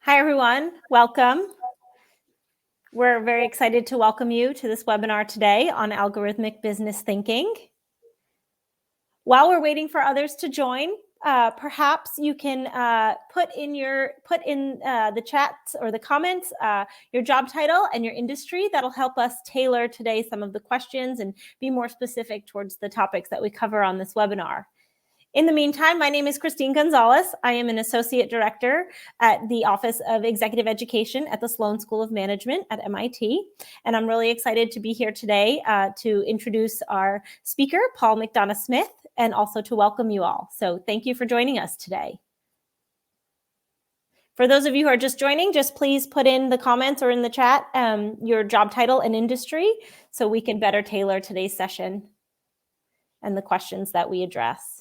Hi, everyone. Welcome. We're very excited to welcome you to this webinar today on algorithmic business thinking. While we're waiting for others to join, perhaps you can put in the chats or the comments your job title and your industry. That'll help us tailor today some of the questions and be more specific towards the topics that we cover on this webinar. In the meantime, my name is Christine Gonzalez. I am an Associate Director at the Office of Executive Education at the Sloan School of Management at MIT. And I'm really excited to be here today to introduce our speaker, Paul McDonagh-Smith, and also to welcome you all. So thank you for joining us today. For those of you who are just joining, just please put in the comments or in the chat your job title and industry so we can better tailor today's session and the questions that we address.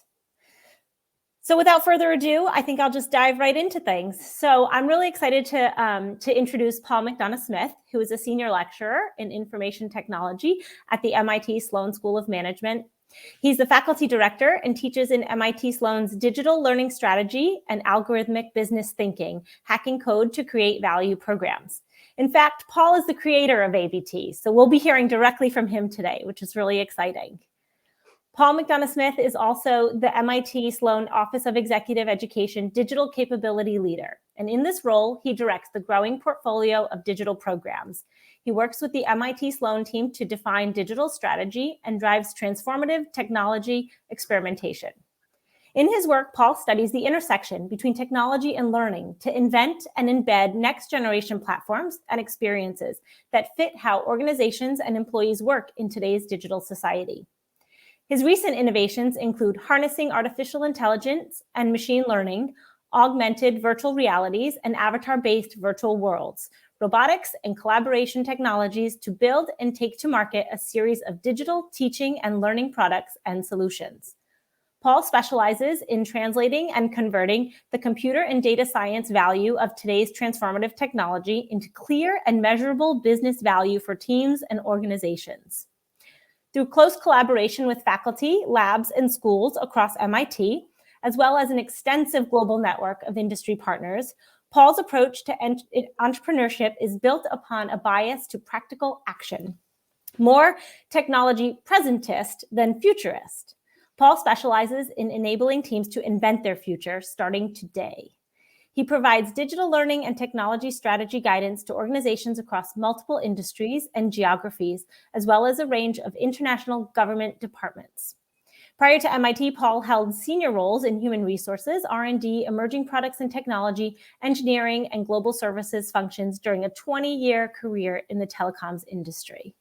So without further ado, I think I'll just dive right into things. So I'm really excited to introduce Paul McDonagh-Smith, who is a senior lecturer in information technology at the MIT Sloan School of Management. He's the faculty director and teaches in MIT Sloan's Digital Learning Strategy and Algorithmic Business Thinking, Hacking Code to Create Value programs. In fact, Paul is the creator of ABT, so we'll be hearing directly from him today, which is really exciting. Paul McDonagh-Smith is also the MIT Sloan Office of Executive Education Digital Capability Leader. And in this role, he directs the growing portfolio of digital programs. He works with the MIT Sloan team to define digital strategy and drives transformative technology experimentation. In his work, Paul studies the intersection between technology and learning to invent and embed next-generation platforms and experiences that fit how organizations and employees work in today's digital society. His recent innovations include harnessing artificial intelligence and machine learning, augmented virtual realities, and avatar-based virtual worlds, robotics and collaboration technologies to build and take to market a series of digital teaching and learning products and solutions. Paul specializes in translating and converting the computer and data science value of today's transformative technology into clear and measurable business value for teams and organizations. Through close collaboration with faculty, labs, and schools across MIT, as well as an extensive global network of industry partners, Paul's approach to entrepreneurship is built upon a bias to practical action. More technology presentist than futurist, Paul specializes in enabling teams to invent their future starting today. He provides digital learning and technology strategy guidance to organizations across multiple industries and geographies, as well as a range of international government departments. Prior to MIT, Paul held senior roles in human resources, R&D, emerging products and technology, engineering, and global services functions during a 20-year career in the telecoms industry.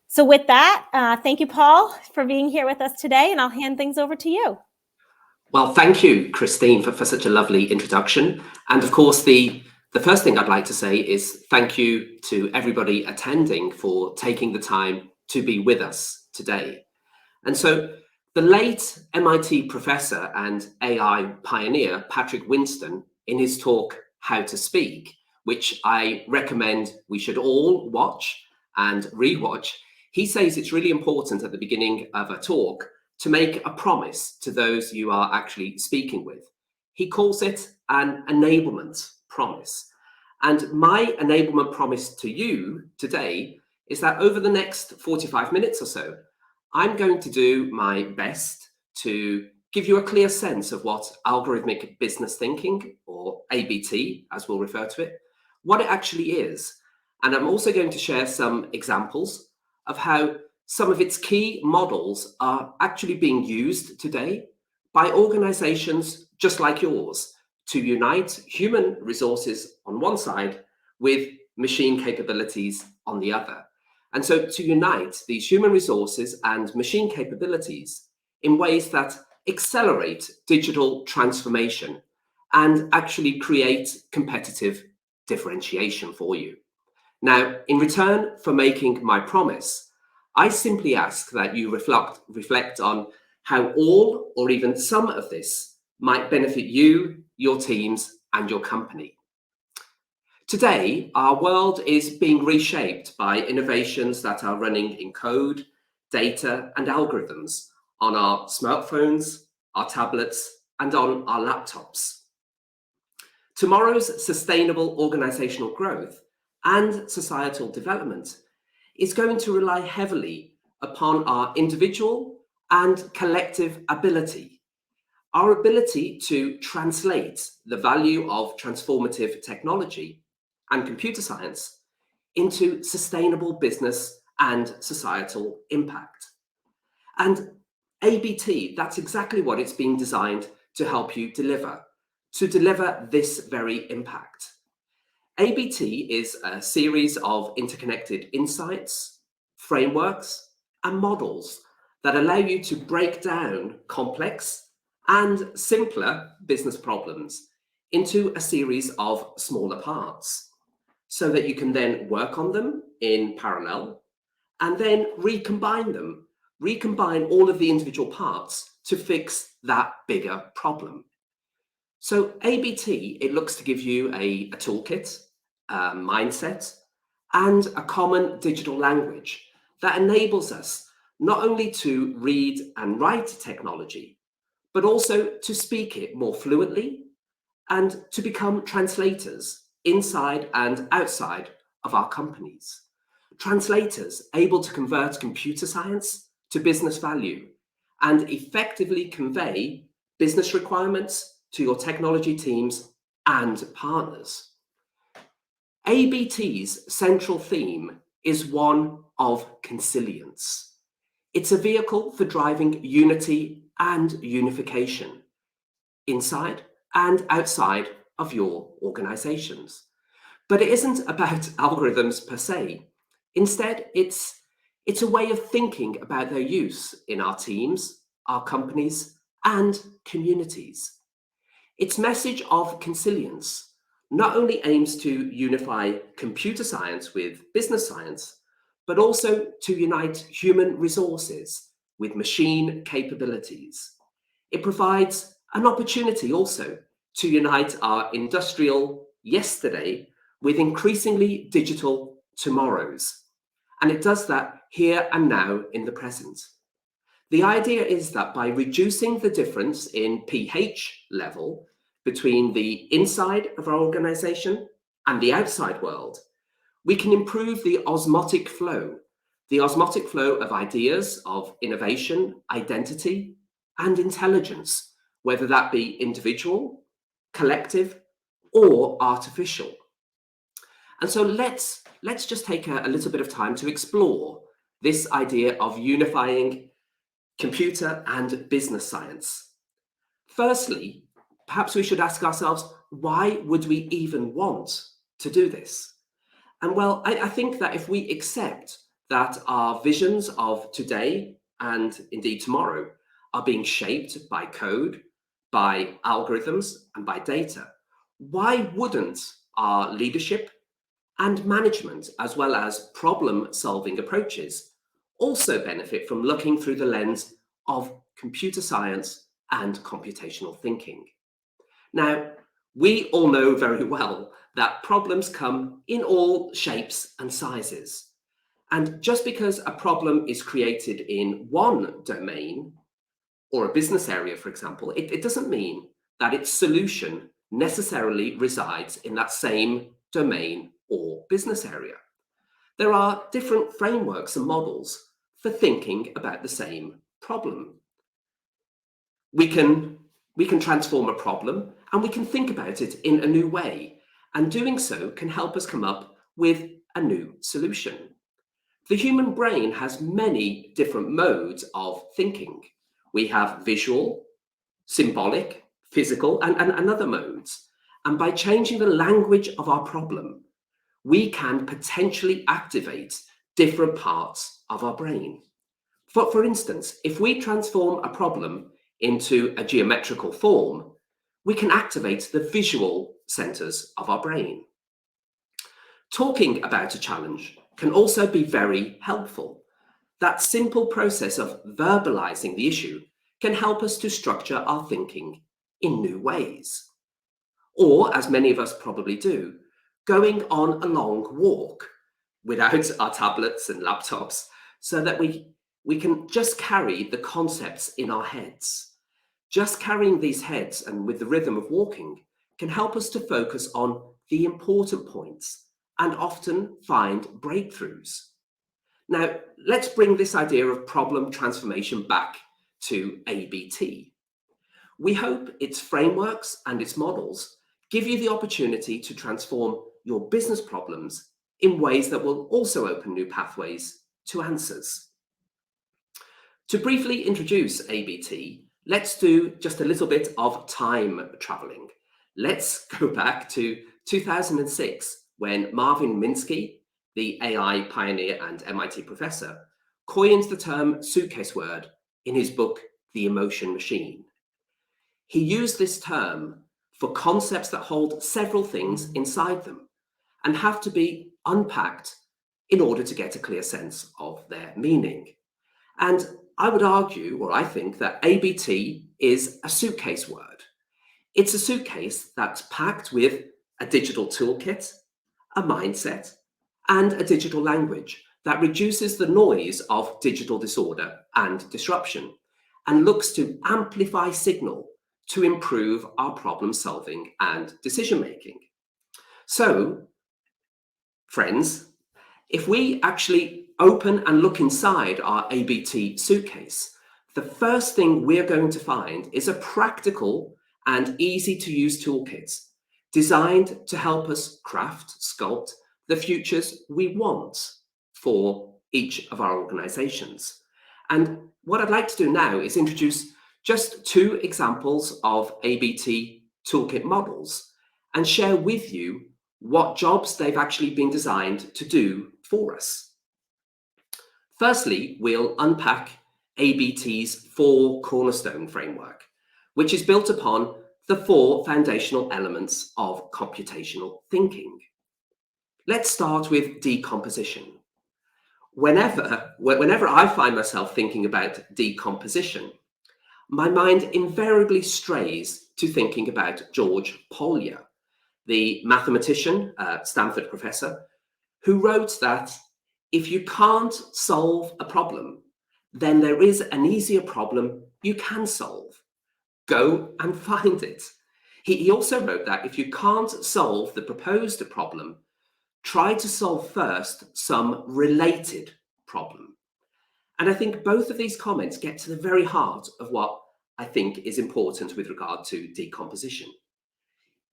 So with that, thank you, Paul, for being here with us today, and I'll hand things over to you. Well, thank you, Christine, for such a lovely introduction. And of course, the first thing I'd like to say is thank you to everybody attending for taking the time to be with us today. And so the late MIT professor and AI pioneer, Patrick Winston, in his talk, How to Speak, which I recommend we should all watch and rewatch, he says it's really important at the beginning of a talk to make a promise to those you are actually speaking with. He calls it an enablement promise. And my enablement promise to you today is that over the next 45 minutes or so, I'm going to do my best to give you a clear sense of what algorithmic business thinking, or ABT, as we'll refer to it, what it actually is. And I'm also going to share some examples of how some of its key models are actually being used today by organizations just like yours to unite human resources on one side with machine capabilities on the other. And so to unite these human resources and machine capabilities in ways that accelerate digital transformation and actually create competitive differentiation for you. Now, in return for making my promise, I simply ask that you reflect on how all or even some of this might benefit you, your teams, and your company. Today, our world is being reshaped by innovations that are running in code, data, and algorithms on our smartphones, our tablets, and on our laptops. Tomorrow's sustainable organizational growth and societal development is going to rely heavily upon our individual and collective ability, our ability to translate the value of transformative technology and computer science into sustainable business and societal impact. And ABT, that's exactly what it's being designed to help you deliver, to deliver this very impact. ABT is a series of interconnected insights, frameworks, and models that allow you to break down complex and simpler business problems into a series of smaller parts so that you can then work on them in parallel and then recombine all of the individual parts to fix that bigger problem. So ABT, it looks to give you a toolkit, a mindset, and a common digital language that enables us not only to read and write technology, but also to speak it more fluently and to become translators inside and outside of our companies. Translators able to convert computer science to business value and effectively convey business requirements to your technology teams and partners. ABT's central theme is one of consilience. It's a vehicle for driving unity and unification inside and outside of your organizations. But it isn't about algorithms per se. Instead, it's a way of thinking about their use in our teams, our companies, and communities. Its message of consilience not only aims to unify computer science with business science, but also to unite human resources with machine capabilities. It provides an opportunity also to unite our industrial yesterday with increasingly digital tomorrows. And it does that here and now in the present. The idea is that by reducing the difference in pH level between the inside of our organization and the outside world, we can improve the osmotic flow of ideas, of innovation, identity, and intelligence, whether that be individual, collective, or artificial. And so let's just take a little bit of time to explore this idea of unifying computer and business science. Firstly, perhaps we should ask ourselves, why would we even want to do this? And well, I think that if we accept that our visions of today and indeed tomorrow are being shaped by code, by algorithms, and by data, why wouldn't our leadership and management, as well as problem-solving approaches, also benefit from looking through the lens of computer science and computational thinking? Now, we all know very well that problems come in all shapes and sizes. And just because a problem is created in one domain, or a business area, for example, it doesn't mean that its solution necessarily resides in that same domain or business area. There are different frameworks and models for thinking about the same problem. We can transform a problem and we can think about it in a new way, and doing so can help us come up with a new solution. The human brain has many different modes of thinking. We have visual, symbolic, physical, and other modes. And by changing the language of our problem, we can potentially activate different parts of our brain. For instance, if we transform a problem into a geometrical form, we can activate the visual centers of our brain. Talking about a challenge can also be very helpful. That simple process of verbalizing the issue can help us to structure our thinking in new ways. Or, as many of us probably do, going on a long walk without our tablets and laptops so that we can just carry the concepts in our heads. Just carrying these heads and with the rhythm of walking can help us to focus on the important points and often find breakthroughs. Now, let's bring this idea of problem transformation back to ABT. We hope its frameworks and its models give you the opportunity to transform your business problems in ways that will also open new pathways to answers. To briefly introduce ABT, let's do just a little bit of time traveling. Let's go back to 2006, when Marvin Minsky, the AI pioneer and MIT professor, coined the term suitcase word in his book, The Emotion Machine. He used this term for concepts that hold several things inside them and have to be unpacked in order to get a clear sense of their meaning. And I would argue, or I think, that ABT is a suitcase word. It's a suitcase that's packed with a digital toolkit, a mindset, and a digital language that reduces the noise of digital disorder and disruption and looks to amplify signal to improve our problem solving and decision making. So, friends, if we actually open and look inside our ABT suitcase, the first thing we're going to find is a practical and easy to use toolkit designed to help us craft, sculpt the futures we want for each of our organizations. And what I'd like to do now is introduce just 2 examples of ABT toolkit models and share with you what jobs they've actually been designed to do for us. Firstly, we'll unpack ABT's 4 cornerstone framework, which is built upon the 4 foundational elements of computational thinking. Let's start with decomposition. Whenever I find myself thinking about decomposition, my mind invariably strays to thinking about George Polya, the mathematician, Stanford professor, who wrote that if you can't solve a problem, then there is an easier problem you can solve. Go and find it. He also wrote that if you can't solve the proposed problem, try to solve first some related problem. And I think both of these comments get to the very heart of what I think is important with regard to decomposition.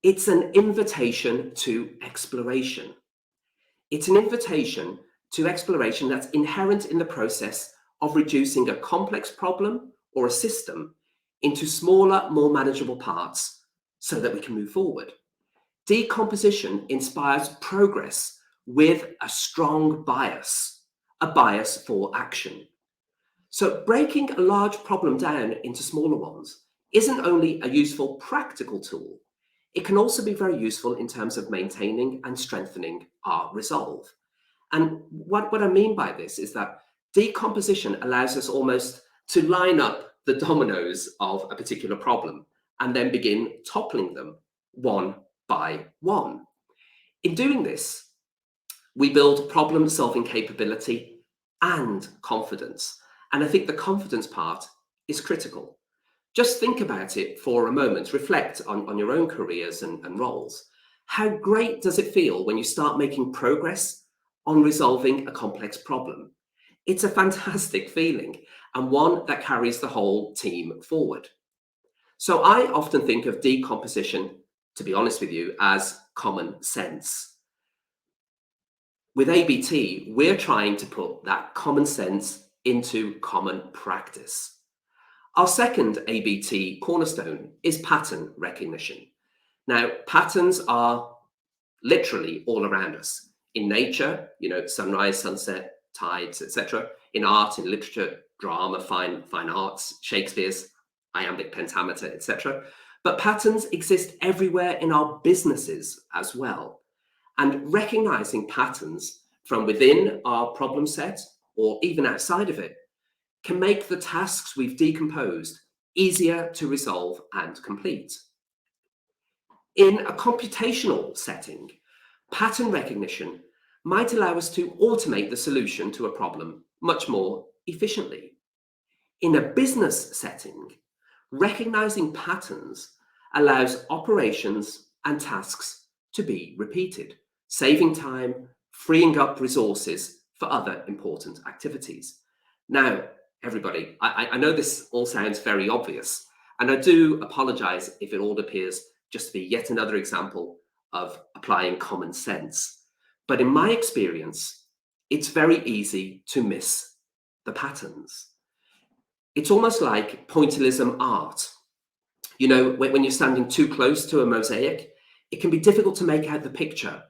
It's an invitation to exploration. It's an invitation to exploration that's inherent in the process of reducing a complex problem or a system into smaller, more manageable parts so that we can move forward. Decomposition inspires progress with a strong bias, a bias for action. So breaking a large problem down into smaller ones isn't only a useful practical tool, it can also be very useful in terms of maintaining and strengthening our resolve. And what I mean by this is that decomposition allows us almost to line up the dominoes of a particular problem and then begin toppling them one by one. In doing this, we build problem-solving capability and confidence. And I think the confidence part is critical. Just think about it for a moment. Reflect on your own careers and roles. How great does it feel when you start making progress on resolving a complex problem? It's a fantastic feeling and one that carries the whole team forward. So I often think of decomposition, to be honest with you, as common sense. With ABT, we're trying to put that common sense into common practice. Our second ABT cornerstone is pattern recognition. Now, patterns are literally all around us. In nature, sunrise, sunset, tides, etc. In art, in literature, drama, fine arts, Shakespeare's iambic pentameter, etc. But patterns exist everywhere in our businesses as well. And recognizing patterns from within our problem set or even outside of it can make the tasks we've decomposed easier to resolve and complete. In a computational setting, pattern recognition might allow us to automate the solution to a problem much more efficiently. In a business setting, recognizing patterns allows operations and tasks to be repeated, saving time, freeing up resources for other important activities. Now, everybody, I know this all sounds very obvious, and I do apologize if it all appears just to be yet another example of applying common sense. But in my experience, it's very easy to miss the patterns. It's almost like pointillism art. You know, when you're standing too close to a mosaic, it can be difficult to make out the picture,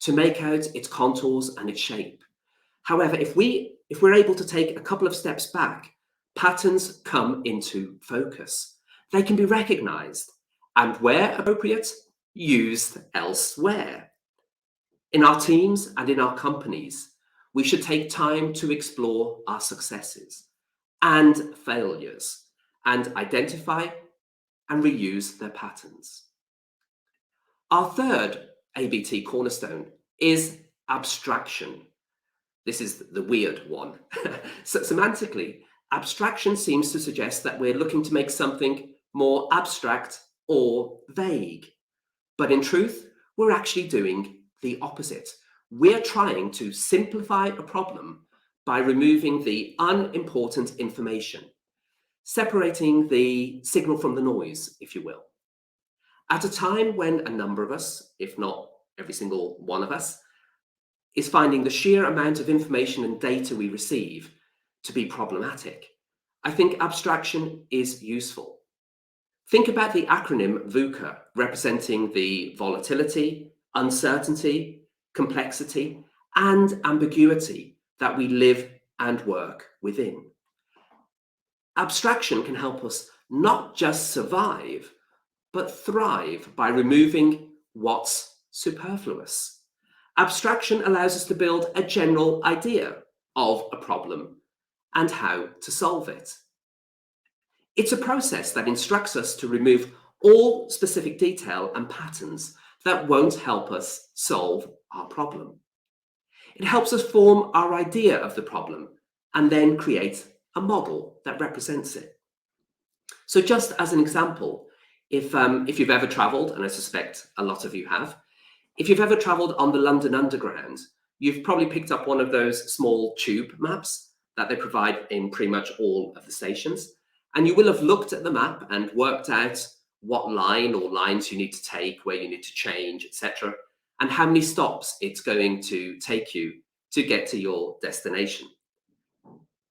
to make out its contours and its shape. However, if we're able to take a couple of steps back, patterns come into focus. They can be recognized and, where appropriate, used elsewhere. In our teams and in our companies, we should take time to explore our successes and failures and identify and reuse their patterns. Our third ABT cornerstone is abstraction. This is the weird one. So semantically, abstraction seems to suggest that we're looking to make something more abstract or vague. But in truth, we're actually doing the opposite. We're trying to simplify a problem by removing the unimportant information, separating the signal from the noise, if you will. At a time when a number of us, if not every single one of us, is finding the sheer amount of information and data we receive to be problematic, I think abstraction is useful. Think about the acronym VUCA, representing the volatility, uncertainty, complexity, and ambiguity that we live and work within. Abstraction can help us not just survive, but thrive by removing what's superfluous. Abstraction allows us to build a general idea of a problem and how to solve it. It's a process that instructs us to remove all specific detail and patterns that won't help us solve our problem. It helps us form our idea of the problem and then create a model that represents it. So just as an example, if you've ever traveled, and I suspect a lot of you have, if you've ever traveled on the London Underground, you've probably picked up one of those small tube maps that they provide in pretty much all of the stations. And you will have looked at the map and worked out what line or lines you need to take, where you need to change, etc., and how many stops it's going to take you to get to your destination.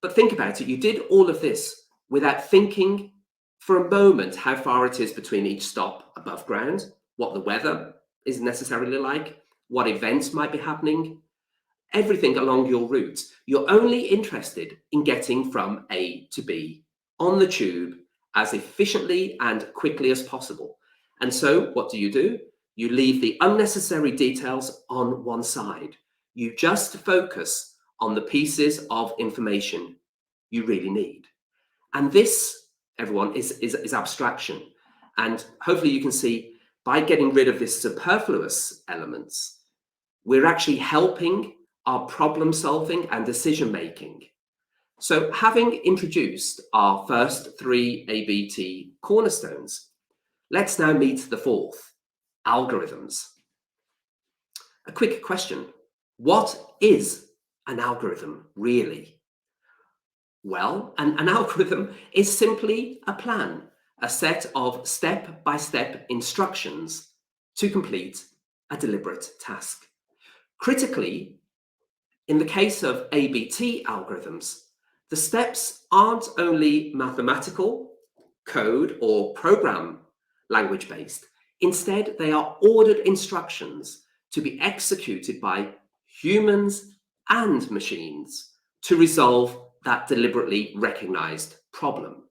But think about it, you did all of this without thinking for a moment how far it is between each stop above ground, what the weather is necessarily like, what events might be happening, everything along your route. You're only interested in getting from A to B on the tube as efficiently and quickly as possible. And so what do? You leave the unnecessary details on one side. You just focus on the pieces of information you really need. And this, everyone, is abstraction. And hopefully you can see, by getting rid of these superfluous elements, we're actually helping our problem solving and decision making. So having introduced our first three ABT cornerstones, let's now meet the fourth, algorithms. A quick question: what is an algorithm really? Well, an algorithm is simply a plan, a set of step-by-step instructions to complete a deliberate task. Critically, in the case of ABT algorithms, the steps aren't only mathematical, code, or program language based. Instead, they are ordered instructions to be executed by humans and machines to resolve that deliberately recognized problem.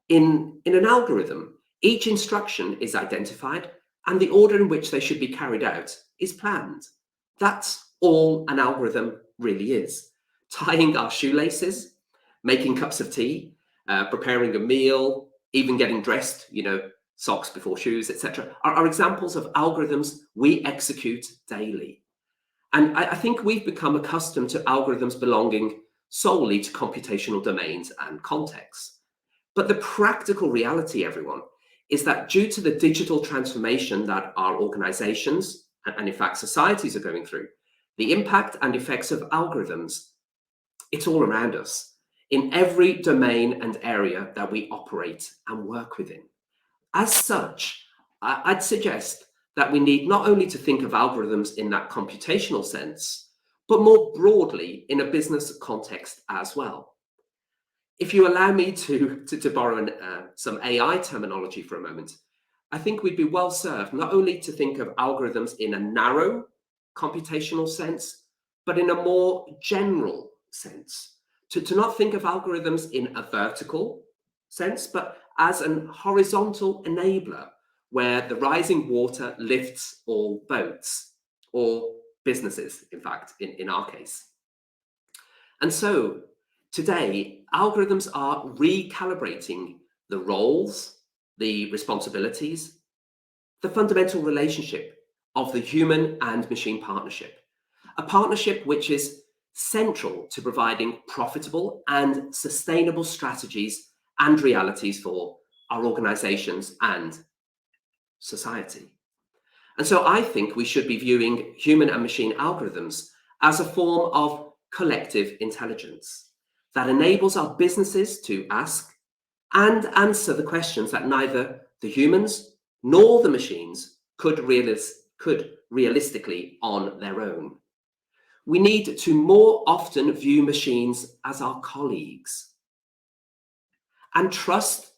In an algorithm, each instruction is identified and the order in which they should be carried out is planned. That's all an algorithm really is. Tying our shoelaces, making cups of tea, preparing a meal, even getting dressed, socks before shoes, etc., are examples of algorithms we execute daily. And I think we've become accustomed to algorithms belonging solely to computational domains and contexts. But the practical reality, everyone, is that due to the digital transformation that our organizations and in fact societies are going through, the impact and effects of algorithms, it's all around us in every domain and area that we operate and work within. As such, I'd suggest that we need not only to think of algorithms in that computational sense, but more broadly in a business context as well. If you allow me to borrow some AI terminology for a moment, I think we'd be well served not only to think of algorithms in a narrow computational sense, but in a more general sense. To not think of algorithms in a vertical sense, but as an horizontal enabler where the rising water lifts all boats, or businesses, in fact, in our case. And so today, algorithms are recalibrating the roles, the responsibilities, the fundamental relationship of the human and machine partnership, a partnership which is central to providing profitable and sustainable strategies and realities for our organizations and society. And so I think we should be viewing human and machine algorithms as a form of collective intelligence that enables our businesses to ask and answer the questions that neither the humans nor the machines could realistically on their own. We need to more often view machines as our colleagues and trust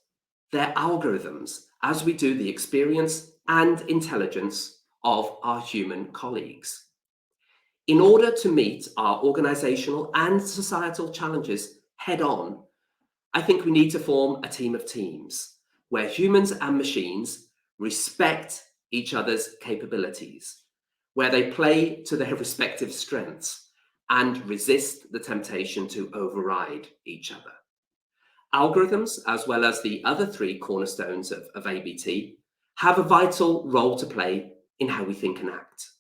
their algorithms as we do the experience and intelligence of our human colleagues. In order to meet our organizational and societal challenges head on, I think we need to form a team of teams where humans and machines respect each other's capabilities, where they play to their respective strengths and resist the temptation to override each other. Algorithms, as well as the other three cornerstones of ABT, have a vital role to play in how we think and act.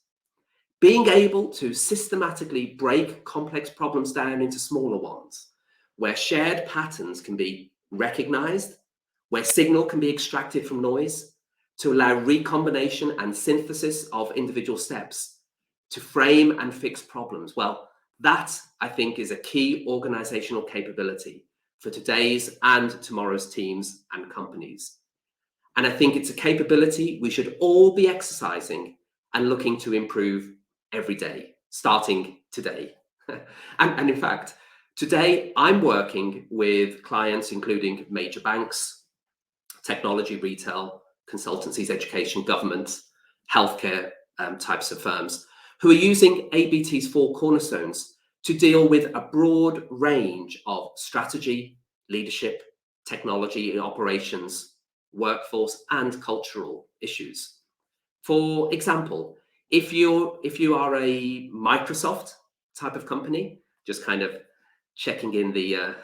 Being able to systematically break complex problems down into smaller ones, where shared patterns can be recognized, where signal can be extracted from noise, to allow recombination and synthesis of individual steps, to frame and fix problems. Well, that, I think, is a key organizational capability for today's and tomorrow's teams and companies. And I think it's a capability we should all be exercising and looking to improve every day, starting today. and in fact, today I'm working with clients including major banks, technology, retail, consultancies, education, government, healthcare types of firms who are using ABT's 4 cornerstones to deal with a broad range of strategy, leadership, technology and operations, workforce and cultural issues. For example, if you are a Microsoft type of company, just kind of checking in the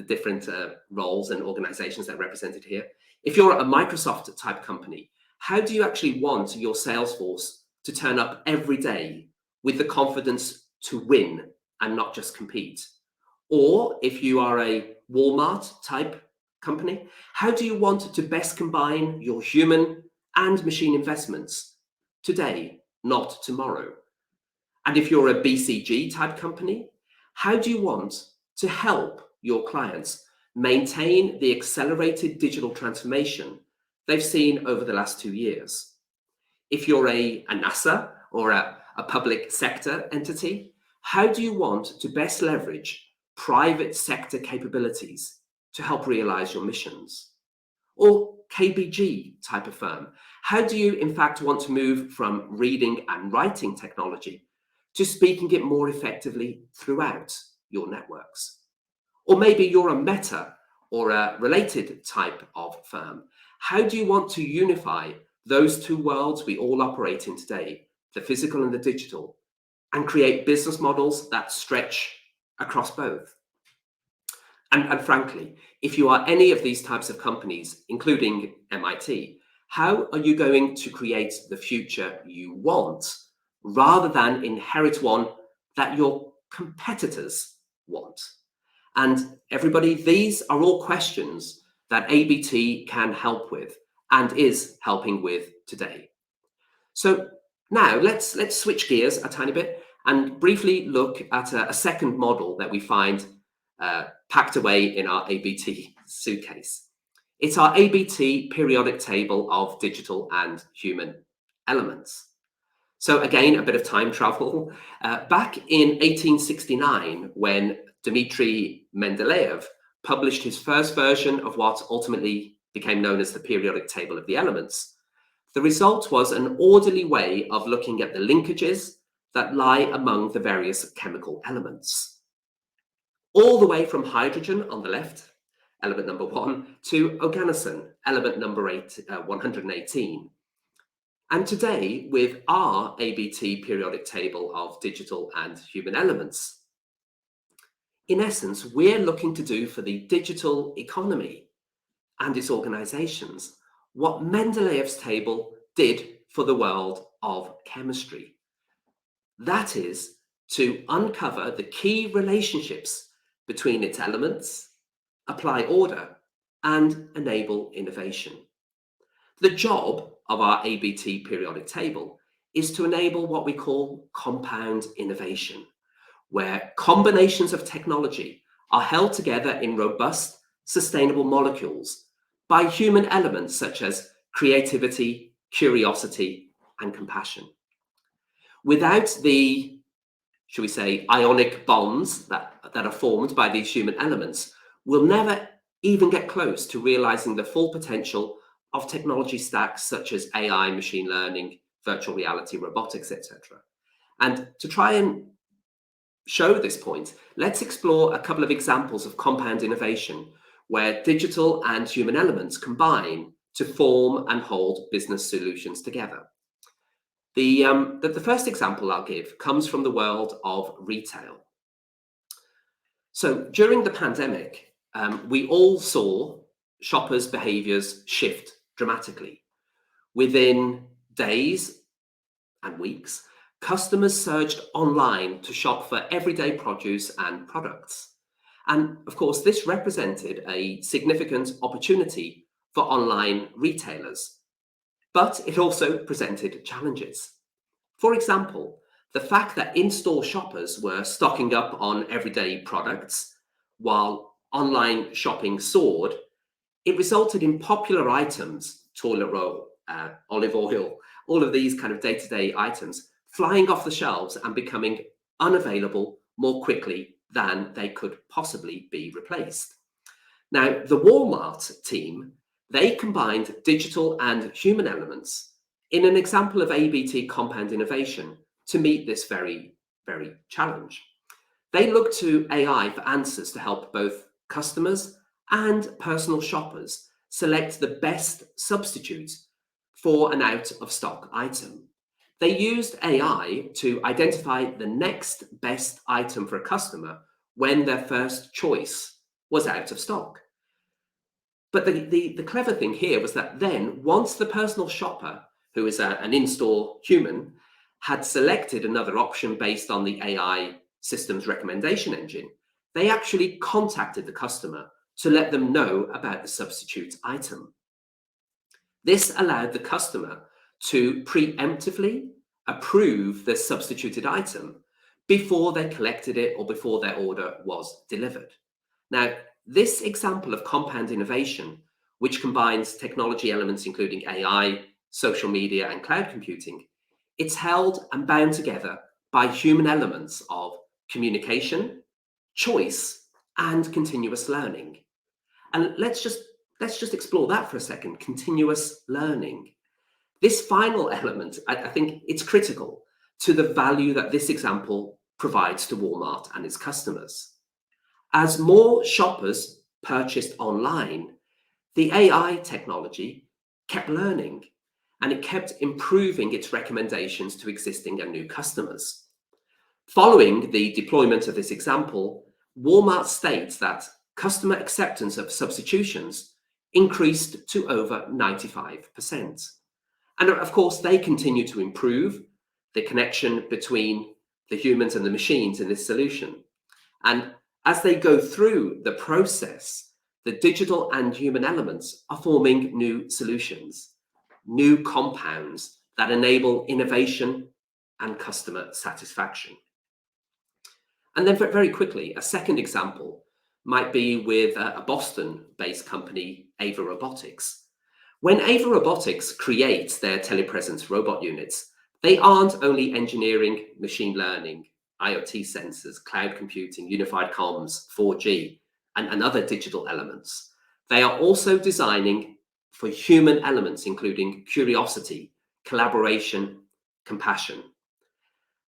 different roles and organizations that are represented here. If you're a Microsoft type company, how do you actually want your sales force to turn up every day with the confidence to win and not just compete? Or if you are a Walmart type company, how do you want to best combine your human and machine investments today, not tomorrow? And if you're a BCG type company, how do you want to help your clients maintain the accelerated digital transformation they've seen over the last 2 years? If you're a NASA or a public sector entity, how do you want to best leverage private sector capabilities to help realize your missions? Or KBG type of firm, how do you in fact want to move from reading and writing technology to speaking it more effectively throughout your networks? Or maybe you're a Meta or a related type of firm. How do you want to unify those two worlds we all operate in today, the physical and the digital, and create business models that stretch across both? And frankly, if you are any of these types of companies, including MIT, how are you going to create the future you want rather than inherit one that your competitors want? And everybody, these are all questions that ABT can help with and is helping with today. So now let's switch gears a tiny bit and briefly look at a second model that we find packed away in our ABT suitcase. It's our ABT periodic table of digital and human elements. So again, a bit of time travel. Back in 1869, when Dmitry Mendeleev published his first version of what ultimately became known as the periodic table of the elements, the result was an orderly way of looking at the linkages that lie among the various chemical elements. All the way from hydrogen on the left, element number 1, to organosin, element number 118. And today, with our ABT periodic table of digital and human elements, in essence, we're looking to do for the digital economy and its organizations what Mendeleev's table did for the world of chemistry. That is, to uncover the key relationships between its elements, apply order, and enable innovation. The job of our ABT periodic table is to enable what we call compound innovation, where combinations of technology are held together in robust, sustainable molecules by human elements such as creativity, curiosity, and compassion. Without the, shall we say, ionic bonds that are formed by these human elements, we'll never even get close to realizing the full potential of technology stacks such as AI, machine learning, virtual reality, robotics, etc. And to try and show this point, let's explore a couple of examples of compound innovation where digital and human elements combine to form and hold business solutions together. The first example I'll give comes from the world of retail. So during the pandemic, we all saw shoppers' behaviors shift dramatically. Within days and weeks, customers surged online to shop for everyday produce and products. And of course, this represented a significant opportunity for online retailers, but it also presented challenges. For example, the fact that in-store shoppers were stocking up on everyday products while online shopping soared, it resulted in popular items, toilet roll, olive oil, all of these kind of day-to-day items flying off the shelves and becoming unavailable more quickly than they could possibly be replaced. Now, the Walmart team, they combined digital and human elements in an example of ABT compound innovation to meet this very, very challenge. They looked to AI for answers to help both customers and personal shoppers select the best substitutes for an out-of-stock item. They used AI to identify the next best item for a customer when their first choice was out of stock. But the clever thing here was that then, once the personal shopper, who is an in-store human, had selected another option based on the AI system's recommendation engine, they actually contacted the customer to let them know about the substitute item. This allowed the customer to preemptively approve the substituted item before they collected it or before their order was delivered. Now, this example of compound innovation, which combines technology elements including AI, social media, and cloud computing, it's held and bound together by human elements of communication, choice, and continuous learning. And let's just explore that for a second, continuous learning. This final element, I think it's critical to the value that this example provides to Walmart and its customers. As more shoppers purchased online, the AI technology kept learning and it kept improving its recommendations to existing and new customers. Following the deployment of this example, Walmart states that customer acceptance of substitutions increased to over 95%. And of course, they continue to improve the connection between the humans and the machines in this solution. And as they go through the process, the digital and human elements are forming new solutions, new compounds that enable innovation and customer satisfaction. And then very quickly, a second example might be with a Boston-based company, Ava Robotics. When Ava Robotics creates their telepresence robot units, they aren't only engineering machine learning, IoT sensors, cloud computing, unified comms, 4G, and other digital elements. They are also designing for human elements, including curiosity, collaboration, compassion.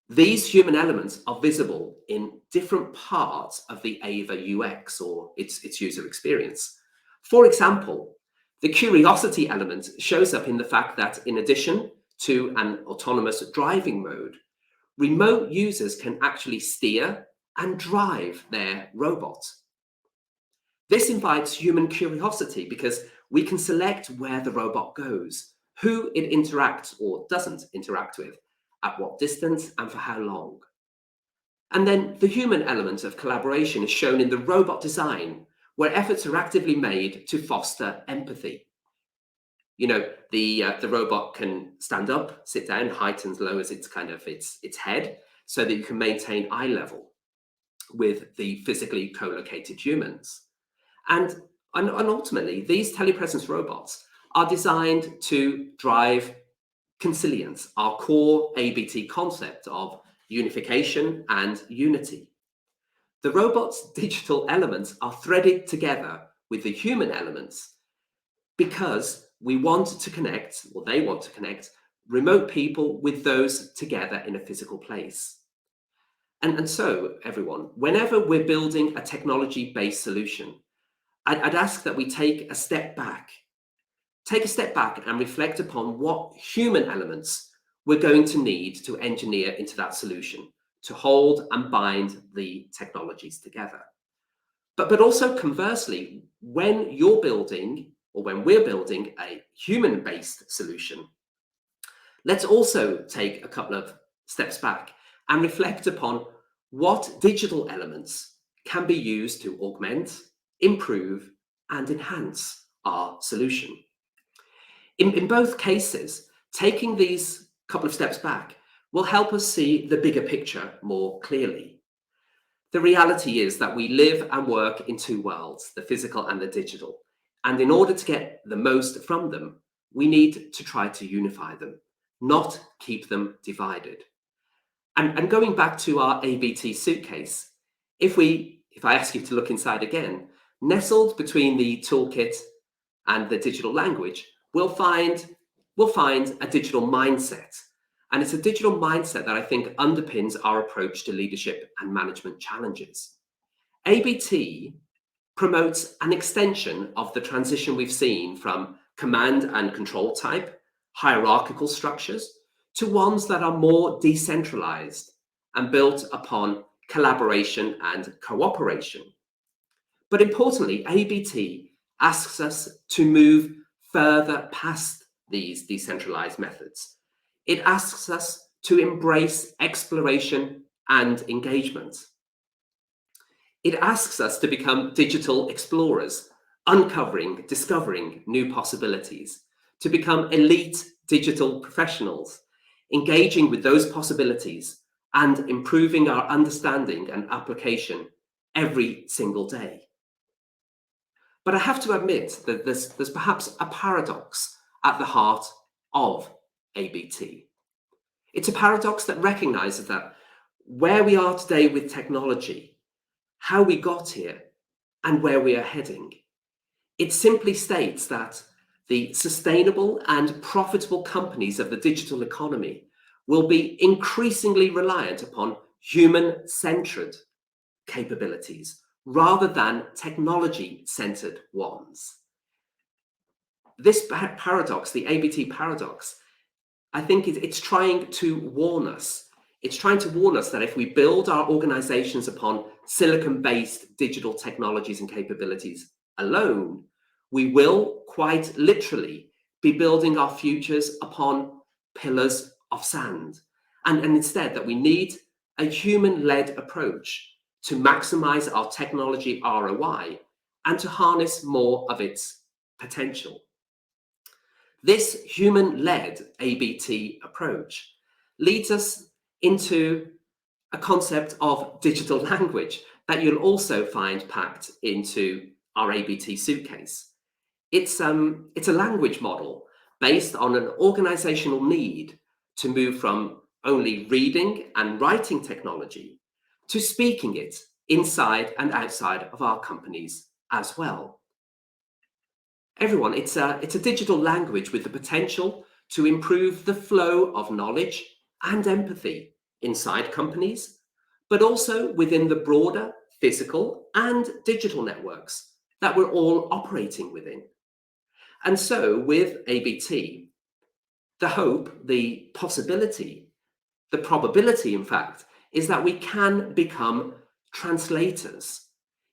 These human elements are visible in different parts of the Ava UX, or its user experience. For example, the curiosity element shows up in the fact that in addition to an autonomous driving mode, remote users can actually steer and drive their robot. This invites human curiosity because we can select where the robot goes, who it interacts or doesn't interact with, at what distance and for how long. And then the human element of collaboration is shown in the robot design, where efforts are actively made to foster empathy. You know, the robot can stand up, sit down, heightens, lowers its head so that you can maintain eye level with the physically co-located humans. And ultimately, these telepresence robots are designed to drive consilience, our core ABT concept of unification and unity. The robot's digital elements are threaded together with the human elements because we want to connect, or they want to connect, remote people with those together in a physical place. And so, everyone, whenever we're building a technology-based solution, I'd ask that we take a step back. Take a step back and reflect upon what human elements we're going to need to engineer into that solution to hold and bind the technologies together. But also conversely, when you're building, or when we're building a human-based solution, let's also take a couple of steps back and reflect upon what digital elements can be used to augment, improve, and enhance our solution. In both cases, taking these couple of steps back will help us see the bigger picture more clearly. The reality is that we live and work in two worlds, the physical and the digital. And in order to get the most from them, we need to try to unify them, not keep them divided. And going back to our ABT suitcase, if I ask you to look inside again, nestled between the toolkit and the digital language, we'll find a digital mindset. And it's a digital mindset that I think underpins our approach to leadership and management challenges. ABT promotes an extension of the transition we've seen from command and control type, hierarchical structures, to ones that are more decentralized and built upon collaboration and cooperation. But importantly, ABT asks us to move further past these decentralized methods. It asks us to embrace exploration and engagement. It asks us to become digital explorers, uncovering, discovering new possibilities, to become elite digital professionals, engaging with those possibilities and improving our understanding and application every single day. But I have to admit that there's perhaps a paradox at the heart of ABT. It's a paradox that recognizes that where we are today with technology, how we got here, and where we are heading, it simply states that the sustainable and profitable companies of the digital economy will be increasingly reliant upon human-centered capabilities rather than technology-centered ones. This paradox, the ABT paradox, I think it's trying to warn us. It's trying to warn us that if we build our organizations upon silicon-based digital technologies and capabilities alone, we will quite literally be building our futures upon pillars of sand. And instead that we need a human-led approach to maximize our technology ROI and to harness more of its potential. This human-led ABT approach leads us into a concept of digital language that you'll also find packed into our ABT suitcase. It's a language model based on an organizational need to move from only reading and writing technology to speaking it inside and outside of our companies as well. Everyone, it's a digital language with the potential to improve the flow of knowledge and empathy inside companies, but also within the broader physical and digital networks that we're all operating within. And so with ABT, the hope, the possibility, the probability, in fact, is that we can become translators,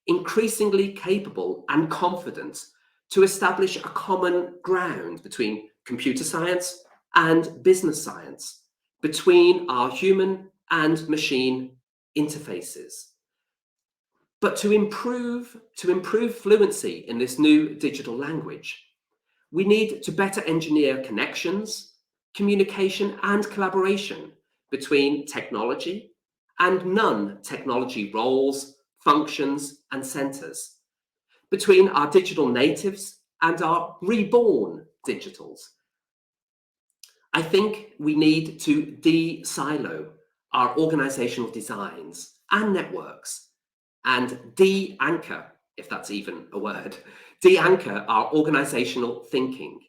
increasingly capable and confident to establish a common ground between computer science and business science, between our human and machine interfaces. But to improve fluency in this new digital language, we need to better engineer connections, communication, and collaboration between technology and non-technology roles, functions, and centers, between our digital natives and our reborn digitals. I think we need to de-silo our organizational designs and networks and de-anchor, if that's even a word, de-anchor our organizational thinking.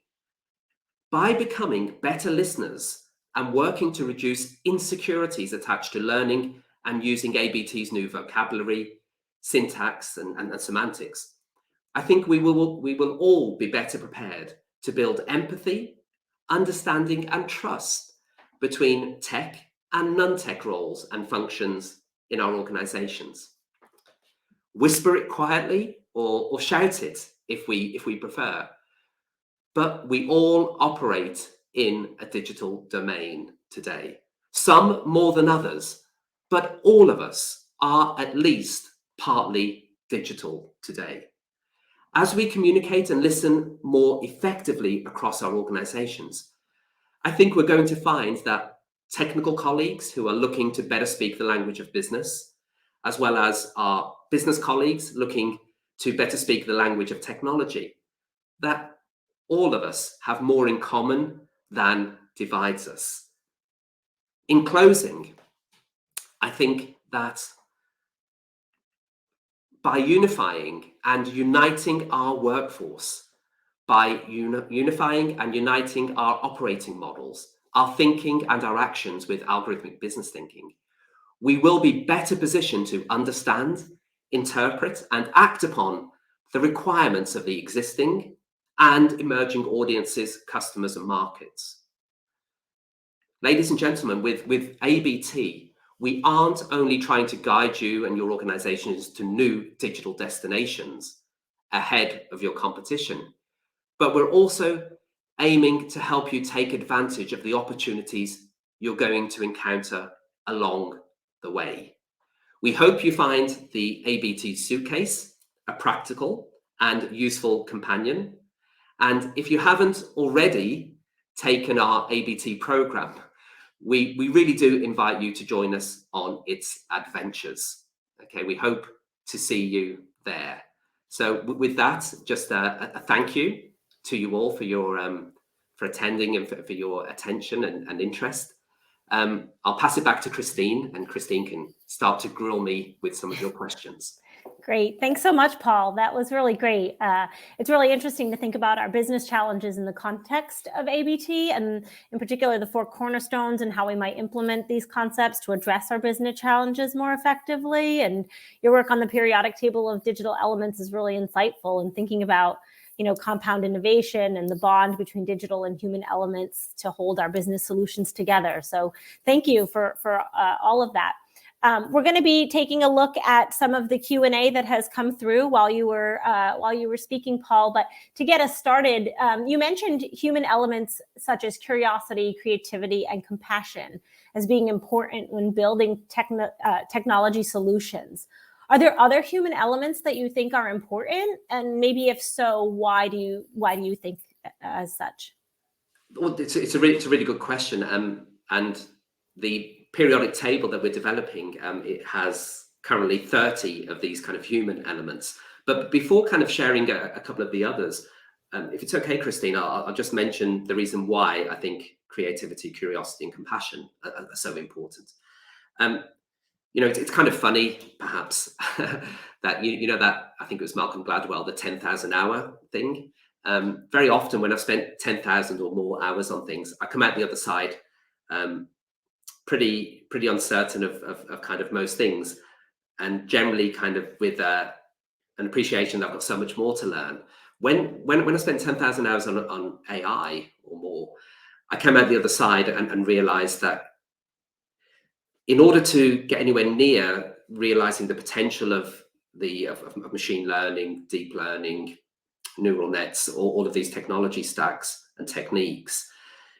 By becoming better listeners and working to reduce insecurities attached to learning and using ABT's new vocabulary, syntax, and semantics, I think we will all be better prepared to build empathy, understanding, and trust between tech and non-tech roles and functions in our organizations. Whisper it quietly or shout it if we prefer, but we all operate in a digital domain today. Some more than others, but all of us are at least partly digital today. As we communicate and listen more effectively across our organizations, I think we're going to find that technical colleagues who are looking to better speak the language of business, as well as our business colleagues looking to better speak the language of technology, that all of us have more in common than divides us. In closing, I think that by unifying and uniting our workforce, by unifying and uniting our operating models, our thinking and our actions with algorithmic business thinking, we will be better positioned to understand, interpret, and act upon the requirements of the existing and emerging audiences, customers, and markets. Ladies and gentlemen, with ABT, we aren't only trying to guide you and your organizations to new digital destinations ahead of your competition, but we're also aiming to help you take advantage of the opportunities you're going to encounter along the way. We hope you find the ABT suitcase a practical and useful companion. And if you haven't already taken our ABT program, we really do invite you to join us on its adventures. Okay, we hope to see you there. So with that, just a thank you to you all for your for attending and for your attention and interest. I'll pass it back to Christine, and Christine can start to grill me with some of your questions. Great. Thanks so much, Paul. That was really great. It's really interesting to think about our business challenges in the context of ABT, and in particular, the 4 cornerstones and how we might implement these concepts to address our business challenges more effectively. And your work on the periodic table of digital elements is really insightful in thinking about, compound innovation and the bond between digital and human elements to hold our business solutions together. So thank you for all of that. We're going to be taking a look at some of the Q&A that has come through while you were speaking, Paul. But to get us started, you mentioned human elements such as curiosity, creativity, and compassion as being important when building technology solutions. Are there other human elements that you think are important? And maybe if so, why do you think as such? Well, it's a really good question. And the periodic table that we're developing, it has currently 30 of these kind of human elements. But before kind of sharing a couple of the others, if it's okay, Christine, I'll just mention the reason why I think creativity, curiosity, and compassion are so important. It's kind of funny, perhaps, that that I think it was Malcolm Gladwell, the 10,000 hour thing. Very often when I've spent 10,000 or more hours on things, I come out the other side pretty uncertain of kind of most things, and generally kind of with an appreciation that I've got so much more to learn. When I spent 10,000 hours on AI or more, I came out the other side and realized that in order to get anywhere near realizing the potential of machine learning, deep learning, neural nets, all of these technology stacks and techniques,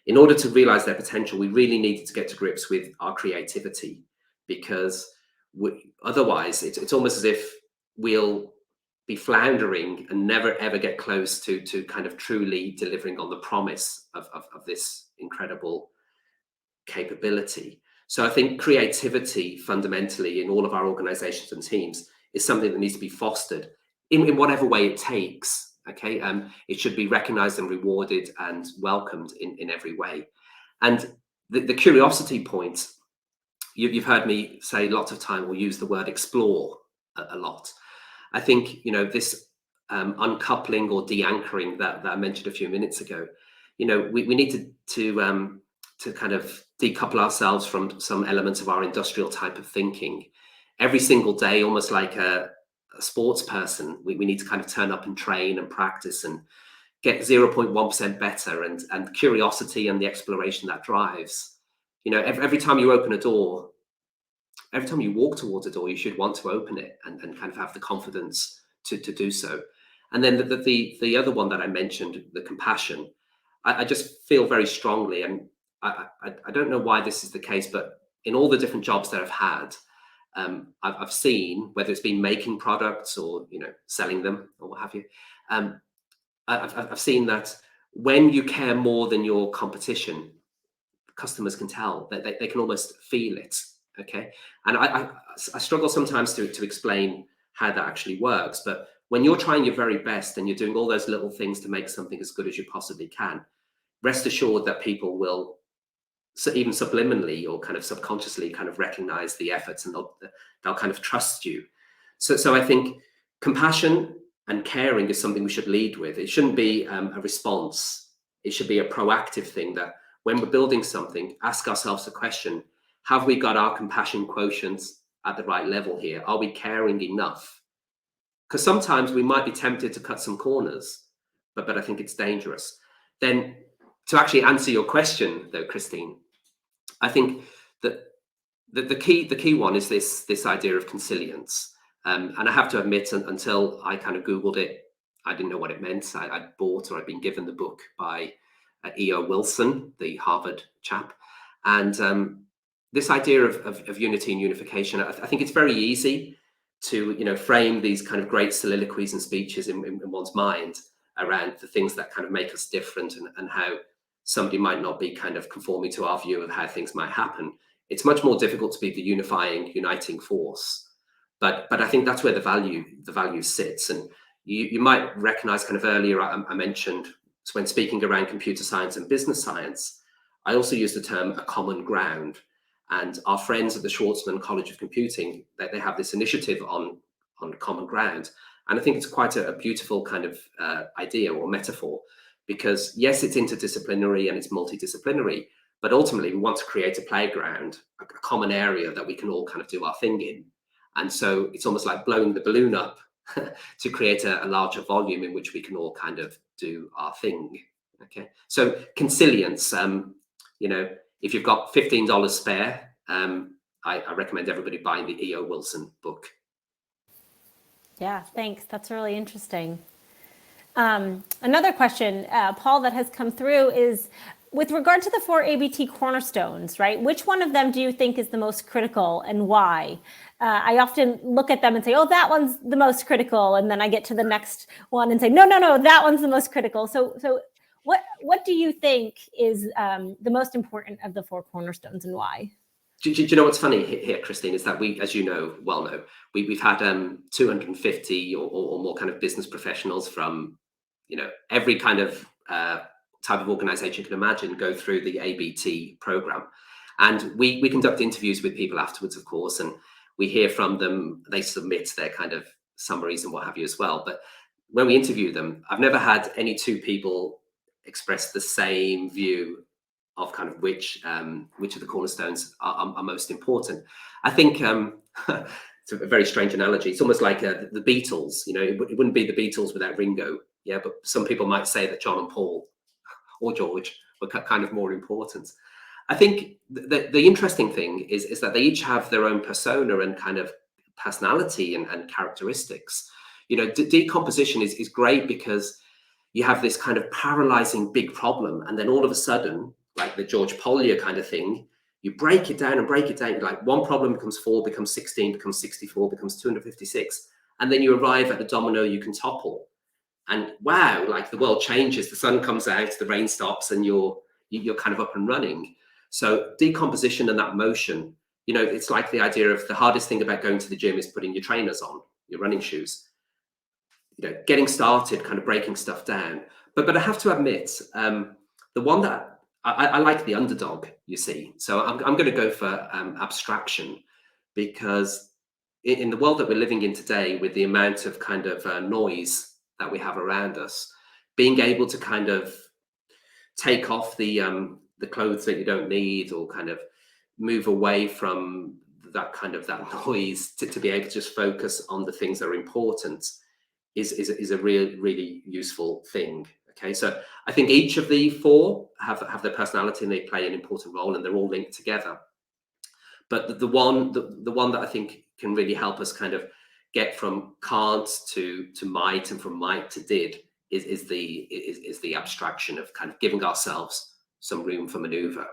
in order to realize their potential, we really needed to get to grips with our creativity, because otherwise it's almost as if we'll be floundering and never ever get close to kind of truly delivering on the promise of this incredible capability. So I think creativity fundamentally in all of our organizations and teams is something that needs to be fostered in whatever way it takes. Okay, it should be recognized and rewarded and welcomed in every way. And the curiosity point, you've heard me say lots of time, we'll use the word explore a lot. I think this uncoupling or de-anchoring that I mentioned a few minutes ago, we need to kind of decouple ourselves from some elements of our industrial type of thinking. Every single day, almost like a sports person, we need to kind of turn up and train and practice and get 0.1% better, and curiosity and the exploration that drives. Every time you open a door, every time you walk towards a door, you should want to open it and kind of have the confidence to do so. And then the other one that I mentioned, the compassion, I just feel very strongly, and I don't know why this is the case, but in all the different jobs that I've had, I've seen, whether it's been making products or selling them or what have you, I've seen that when you care more than your competition, customers can tell that they can almost feel it. Okay, and I struggle sometimes to explain how that actually works, but when you're trying your very best and you're doing all those little things to make something as good as you possibly can, rest assured that people will, so even subliminally or kind of subconsciously, kind of recognize the efforts, and they'll kind of trust you. So I think compassion and caring is something we should lead with. It shouldn't be a response. It should be a proactive thing, that when we're building something, ask ourselves the question, have we got our compassion quotients at the right level here? Are we caring enough? Because sometimes we might be tempted to cut some corners, but I think it's dangerous. Then to actually answer your question though, Christine, I think that the key one is this idea of consilience. And I have to admit, until I kind of Googled it, I didn't know what it meant. I'd bought or I'd been given the book by E.O. Wilson, the Harvard chap. And this idea of unity and unification, I think it's very easy to frame these kind of great soliloquies and speeches in one's mind around the things that kind of make us different, and how somebody might not be kind of conforming to our view of how things might happen. It's much more difficult to be the uniting force. But I think that's where the value sits. And you might recognize, kind of earlier I mentioned, when speaking around computer science and business science, I also use the term a common ground. And our friends at the Schwarzman College of Computing, they have this initiative on common ground. And I think it's quite a beautiful kind of idea or metaphor, because yes, it's interdisciplinary and it's multidisciplinary, but ultimately we want to create a playground, a common area that we can all kind of do our thing in. And so it's almost like blowing the balloon up to create a larger volume in which we can all kind of do our thing. Okay, so consilience, if you've got $15 spare, I recommend everybody buying the E.O. Wilson book. Yeah, thanks. That's really interesting. Another question, Paul, that has come through is, with regard to the 4 ABT cornerstones, right, which one of them do you think is the most critical and why? I often look at them and say, oh, that one's the most critical. And then I get to the next one and say, no, that one's the most critical. So what do you think is the most important of the 4 cornerstones and why? Do you know what's funny here, Christine, is that we, as you know, we've had 250 or more kind of business professionals from, every kind of type of organization you can imagine go through the ABT program. And we conduct interviews with people afterwards, of course, and we hear from them. They submit their kind of summaries and what have you as well. But when we interview them, I've never had any 2 people express the same view of kind of which of the cornerstones are most important. I think it's a very strange analogy. It's almost like the Beatles. It wouldn't be the Beatles without Ringo. Yeah, but some people might say that John and Paul or George were kind of more important. I think the interesting thing is that they each have their own persona and kind of personality and characteristics. Decomposition is great because you have this kind of paralyzing big problem, and then all of a sudden, like the George Polya kind of thing, you break it down and break it down. Like one problem becomes 4, becomes 16, becomes 64, becomes 256, and then you arrive at the domino you can topple. And wow, like the world changes. The sun comes out, the rain stops, and you're kind of up and running. So decomposition and that motion, it's like the idea of the hardest thing about going to the gym is putting your trainers on, your running shoes. Getting started, kind of breaking stuff down. But I have to admit, the one that I like the underdog, you see. So I'm going to go for abstraction, because in the world that we're living in today, with the amount of kind of noise that we have around us, being able to kind of take off the clothes that you don't need, or kind of move away from that noise to be able to just focus on the things that are important is a really useful thing. Okay, so I think each of the 4 have their personality, and they play an important role, and they're all linked together. But the one that I think can really help us kind of get from can't to might, and from might to did, is the abstraction of kind of giving ourselves some room for maneuver.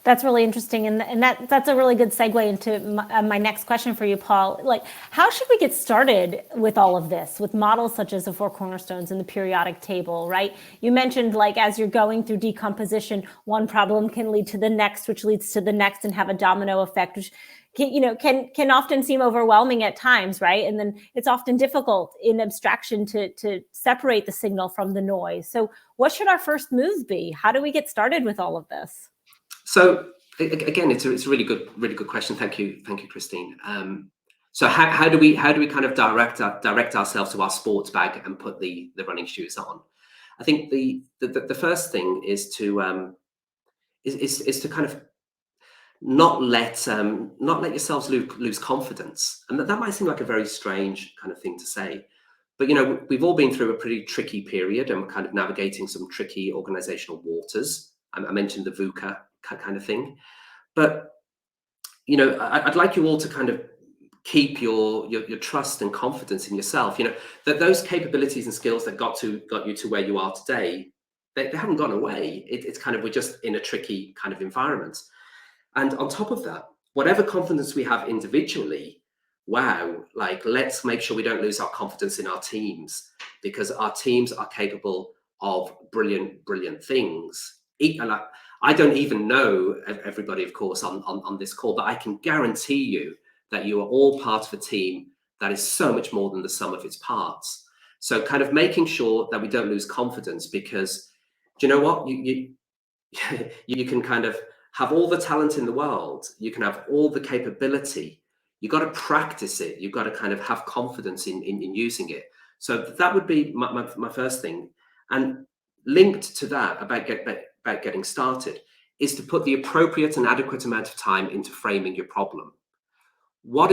That's really interesting, and that's a really good segue into my next question for you, Paul. Like, how should we get started with all of this, with models such as the 4 cornerstones and the periodic table, right? You mentioned, like, as you're going through decomposition, one problem can lead to the next, which leads to the next, and have a domino effect, which can often seem overwhelming at times, right? And then it's often difficult in abstraction to separate the signal from the noise. So what should our first move be? How do we get started with all of this? So again, it's a really good question. Thank you, Christine. So how do we kind of direct ourselves to our sports bag and put the running shoes on? I think the first thing is to kind of not let yourselves lose confidence. And that might seem like a very strange kind of thing to say, but we've all been through a pretty tricky period, and we're kind of navigating some tricky organizational waters. I mentioned the VUCA kind of thing, but I'd like you all to kind of keep your trust and confidence in yourself. That those capabilities and skills that got you to where you are today, they haven't gone away. It's kind of, we're just in a tricky kind of environment. And on top of that, whatever confidence we have individually, wow, like, let's make sure we don't lose our confidence in our teams, because our teams are capable of brilliant things. I don't even know everybody, of course, on this call, but I can guarantee you that you are all part of a team that is so much more than the sum of its parts. So kind of making sure that we don't lose confidence, because do you know what? You can kind of have all the talent in the world, you can have all the capability, you've got to practice it, you've got to kind of have confidence in using it. So that would be my first thing. And linked to that, about getting started, is to put the appropriate and adequate amount of time into framing your problem. And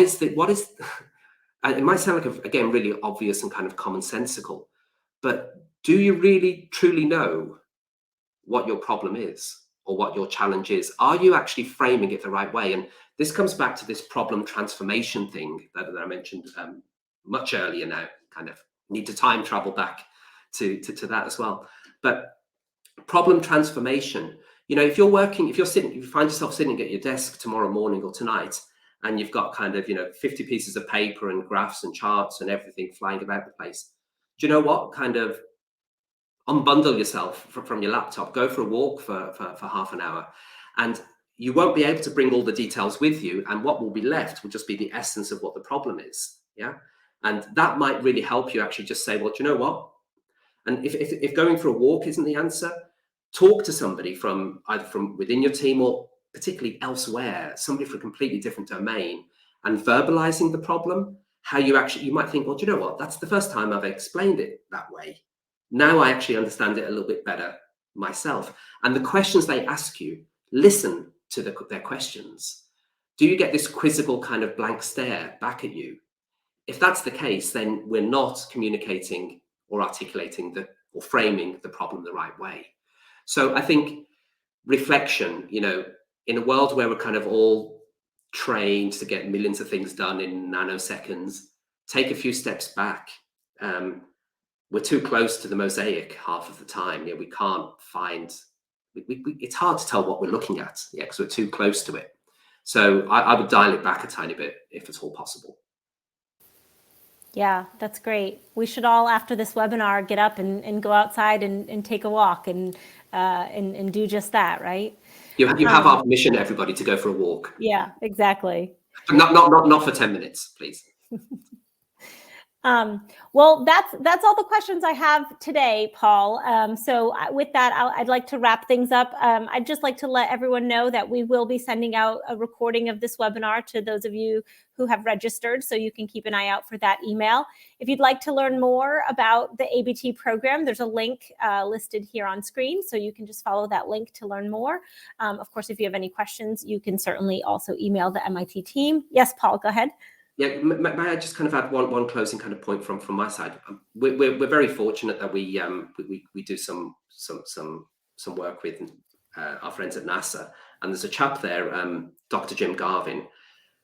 it might sound like, again, really obvious and kind of commonsensical, but do you really truly know what your problem is, or what your challenge is? Are you actually framing it the right way? And this comes back to this problem transformation thing that I mentioned much earlier. Now, kind of need to time travel back to that as well. But Problem transformation. You know, if you find yourself sitting at your desk tomorrow morning or tonight, and you've got kind of, 50 pieces of paper and graphs and charts and everything flying about the place, do you know what? Kind of unbundle yourself from your laptop, go for a walk for half an hour, and you won't be able to bring all the details with you. And what will be left will just be the essence of what the problem is. Yeah. And that might really help you actually just say, well, do you know what? And if going for a walk isn't the answer, talk to somebody from either from within your team or particularly elsewhere, somebody from a completely different domain, and verbalizing the problem, how you might think, well, do you know what? That's the first time I've explained it that way. Now I actually understand it a little bit better myself. And the questions they ask you, listen to their questions. Do you get this quizzical kind of blank stare back at you? If that's the case, then we're not communicating or articulating or framing the problem the right way. So I think reflection, in a world where we're kind of all trained to get millions of things done in nanoseconds, take a few steps back. We're too close to the mosaic half of the time. We can't find, it's hard to tell what we're looking at, because we're too close to it. So I would dial it back a tiny bit if at all possible. Yeah, that's great. We should all, after this webinar, get up and go outside and take a walk and do just that, right? You have our permission, everybody, to go for a walk. Yeah, exactly. Not for 10 minutes, please. Well, that's all the questions I have today, Paul. So with that, I'd like to wrap things up. I'd just like to let everyone know that we will be sending out a recording of this webinar to those of you who have registered, so you can keep an eye out for that email. If you'd like to learn more about the ABT program, there's a link listed here on screen, so you can just follow that link to learn more. Of course, if you have any questions, you can certainly also email the MIT team. Yes, Paul, go ahead. Yeah, may I just kind of add one closing kind of point from my side? We're very fortunate that we do some work with our friends at NASA, and there's a chap there, Dr. Jim Garvin,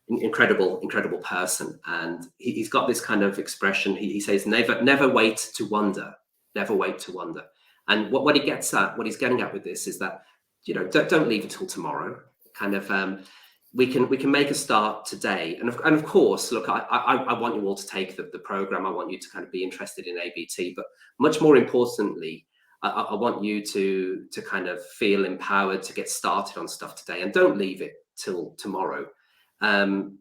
incredible person, and he's got this kind of expression. He says, never wait to wonder, never wait to wonder. And what he gets at, what he's getting at with this is that, don't leave until tomorrow. Kind of. We can make a start today, and of course, look, I want you all to take the program. I want you to kind of be interested in ABT, but much more importantly, I want you to kind of feel empowered to get started on stuff today, and don't leave it till tomorrow. All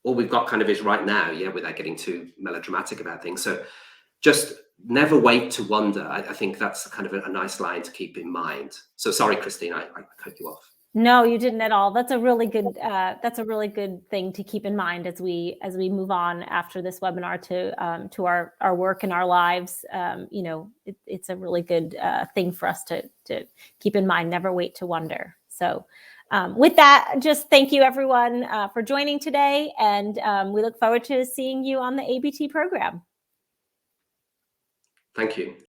we've got kind of is right now, without getting too melodramatic about things. So just never wait to wonder. I think that's kind of a nice line to keep in mind. So sorry, Christine, I cut you off. No, you didn't at all. That's a really good thing to keep in mind as we move on after this webinar to our work and our lives. It's a really good thing for us to keep in mind. Never wait to wonder. So with that, just thank you everyone for joining today, and we look forward to seeing you on the ABT program. Thank you.